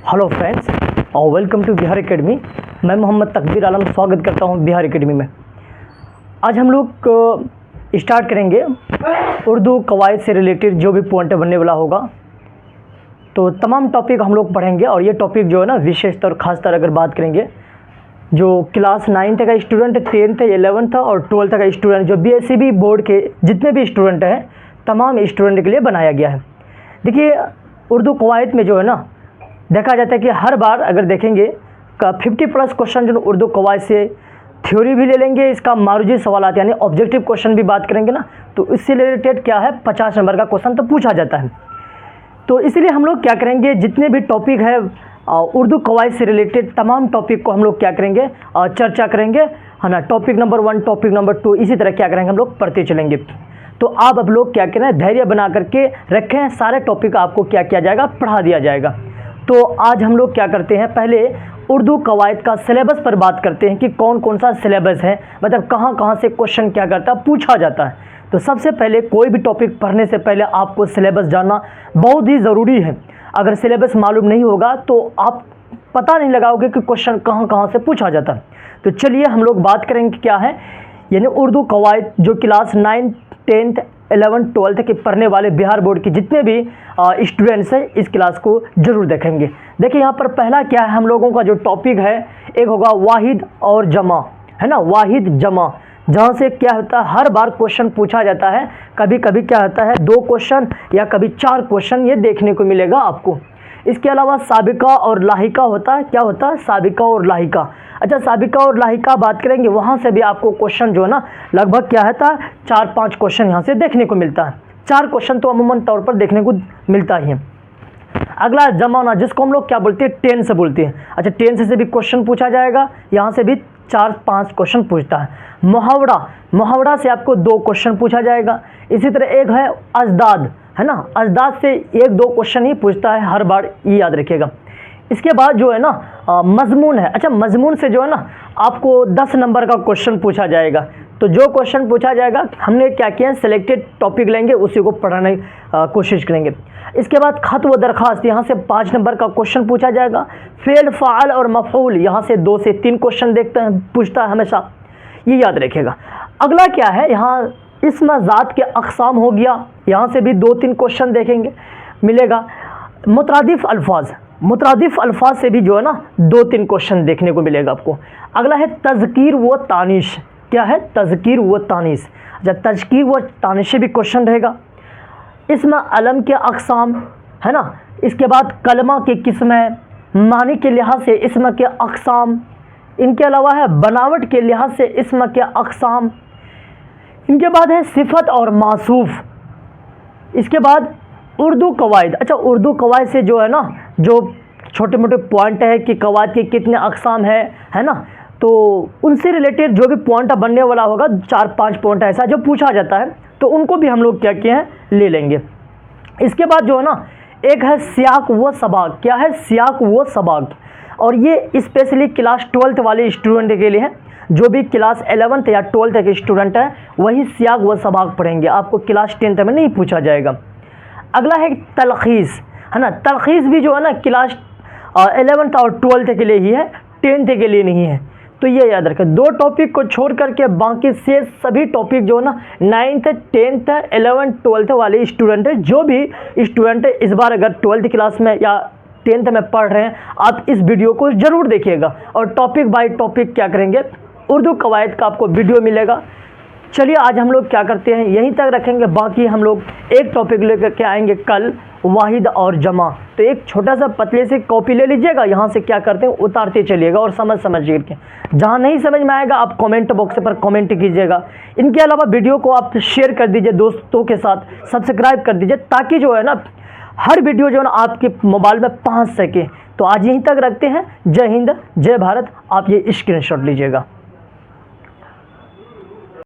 Hello friends और welcome to Bihar academy. मैं मोहम्मद तकबीर आलम स्वागत करता हूं बिहार एकेडमी में। आज हम लोग स्टार्ट करेंगे उर्दू कवायद से रिलेटेड जो भी पॉइंट बनने वाला होगा, तो तमाम टॉपिक हम लोग पढ़ेंगे। और ये टॉपिक जो है ना विशेषतर खासतर अगर बात करेंगे जो क्लास 9th का स्टूडेंट, 10th, 11th और 12th का स्टूडेंट, जो BSEB बोर्ड के जितने भी स्टूडेंट हैं तमाम स्टूडेंट के लिए बनाया गया है। देखिए उर्दू कवायद में जो है ना देखा जाता है कि हर बार अगर देखेंगे 50+ क्वेश्चन जो उर्दू कवायद से थ्योरी भी ले लेंगे, इसका मारूजी सवालात यानी ऑब्जेक्टिव क्वेश्चन भी बात करेंगे ना, तो इससे रिलेटेड क्या है 50 नंबर का क्वेश्चन तो पूछा जाता है। तो इसलिए हम लोग क्या करेंगे, जितने भी टॉपिक है उर्दू कवायद से रिलेटेड तमाम टॉपिक को हम लोग क्या करेंगे चर्चा करेंगे, है ना। टॉपिक नंबर 1, टॉपिक नंबर 2, इसी तरह क्या करेंगे हम लोग पढ़ते चलेंगे। तो आप अब लोग क्या करें, धैर्य बना करके रखें, सारे टॉपिक आपको क्या किया जाएगा, पढ़ा दिया जाएगा। तो आज हम लोग क्या करते हैं, पहले उर्दू कवायद का सिलेबस पर बात करते हैं कि कौन कौन सा सिलेबस है, मतलब कहाँ कहाँ से क्वेश्चन क्या करता है पूछा जाता है। तो सबसे पहले कोई भी टॉपिक पढ़ने से पहले आपको सिलेबस जानना बहुत ही ज़रूरी है। अगर सिलेबस मालूम नहीं होगा तो आप पता नहीं लगाओगे कि क्वेश्चन कहाँ कहाँ से पूछा जाता है। तो चलिए हम लोग बात करेंगे क्या है, यानी उर्दू कवायद जो class 9th, 10th, 11th, 12th के पढ़ने वाले बिहार बोर्ड के जितने भी स्टूडेंट्स हैं इस क्लास को जरूर देखेंगे। देखिए यहाँ पर पहला क्या है, हम लोगों का जो टॉपिक है एक होगा वाहिद और जमा, है ना। वाहिद जमा, जहाँ से क्या होता है हर बार क्वेश्चन पूछा जाता है। कभी कभी क्या होता है 2 क्वेश्चन या कभी 4 क्वेश्चन ये देखने को मिलेगा आपको। इसके अलावा साबिका और लाहिका होता है। क्या होता है, साबिका और लाहिका। अच्छा, साबिका और लाहिका बात करेंगे, वहाँ से भी आपको क्वेश्चन जो है ना लगभग क्या है 4-5 क्वेश्चन यहाँ से देखने को मिलता है। 4 क्वेश्चन तो अमूमन तौर पर देखने को मिलता ही है। अगला जमाना, जिसको हम लोग क्या बोलते हैं, टेंस से बोलते हैं। अच्छा, टेंस से भी क्वेश्चन पूछा जाएगा, यहाँ से भी 4-5 क्वेश्चन पूछता है। मुहावरा, मुहावरा से आपको 2 क्वेश्चन पूछा जाएगा। इसी तरह एक है अजदाद, है ना। अजदाद से 1-2 क्वेश्चन ही पूछता है हर बार, ये याद रखिएगा। इसके बाद जो है ना मजमून है। अच्छा, मजमून से जो है ना आपको 10 नंबर का क्वेश्चन पूछा जाएगा। तो जो क्वेश्चन पूछा जाएगा हमने क्या किया, सिलेक्टेड टॉपिक लेंगे, उसी को पढ़ाने की कोशिश करेंगे। इसके बाद खत व दरखास्त, यहाँ से 5 नंबर का क्वेश्चन पूछा जाएगा। फेल, फ़ाल और मफ़ऊल, यहाँ से 2 से 3 क्वेश्चन देखते हैं, पूछता है हमेशा, ये याद रखिएगा। अगला क्या है, यहाँ इस्म ज़ात के अक़साम हो गया, यहाँ से भी 2-3 क्वेश्चन देखेंगे मिलेगा। मुतरादिफ़ अल्फाज, मुतरादिफ़ अल्फाज से भी जो है ना 2-3 क्वेश्चन देखने को मिलेगा आपको। अगला है तज़कीर व तानीश। क्या है, तज़कीर व तानीस। अच्छा, तज़कीर व तानीश से भी क्वेश्चन रहेगा। इस्म अलम के अक़साम, है ना। इसके बाद कलमा की किस्में, मानी के लिहाज से इस्म के अक़साम। इनके अलावा है बनावट के लिहाज से इस्म के अक़साम। इनके बाद है सिफ़त और मासूफ़। इसके बाद उर्दू कवायद। अच्छा, उर्दू कवायद से जो है ना जो छोटे मोटे पॉइंट है कि कवायद के कितने अक़साम है ना, तो उनसे रिलेटेड जो भी पॉइंट बनने वाला होगा 4-5 पॉइंट ऐसा जो पूछा जाता है, तो उनको भी हम लोग क्या किए हैं ले लेंगे। इसके बाद जो है ना एक है सियाक व सबाक। क्या है, सियाक व सबाक, और ये स्पेशली क्लास 12th वाले स्टूडेंट के लिए है। जो भी क्लास 11th या 12th के स्टूडेंट है वही सियाक व सबाक पढ़ेंगे, आपको क्लास 10th में नहीं पूछा जाएगा। अगला है तलखीस, है ना। तलखीस भी जो है ना क्लास 11th और 12th के लिए ही है, 10th के लिए नहीं है। तो ये याद रखें, 2 टॉपिक को छोड़ करके बाकी से सभी टॉपिक जो है ना 9th, 10th, 11th, 12th वाले स्टूडेंट है, जो भी स्टूडेंट इस बार अगर 12th क्लास में या 10th में पढ़ रहे हैं, आप इस वीडियो को ज़रूर देखिएगा। और टॉपिक बाय टॉपिक क्या करेंगे, उर्दू कवायद का आपको वीडियो मिलेगा। चलिए आज हम लोग क्या करते हैं, यहीं तक रखेंगे। बाकी हम लोग एक टॉपिक लेकर के आएंगे कल, वाहिद और जमा। तो एक छोटा सा पतले से कॉपी ले लीजिएगा, यहाँ से क्या करते हैं उतारते चलिएगा और समझ के जहाँ नहीं समझ में आएगा आप कमेंट बॉक्स पर कमेंट कीजिएगा। इनके अलावा वीडियो को आप शेयर कर दीजिए दोस्तों के साथ, सब्सक्राइब कर दीजिए, ताकि जो है ना हर वीडियो जो है ना आपके मोबाइल में पहुँच सके। तो आज यहीं तक रखते हैं। जय हिंद, जय भारत। आप ये स्क्रीनशॉट लीजिएगा।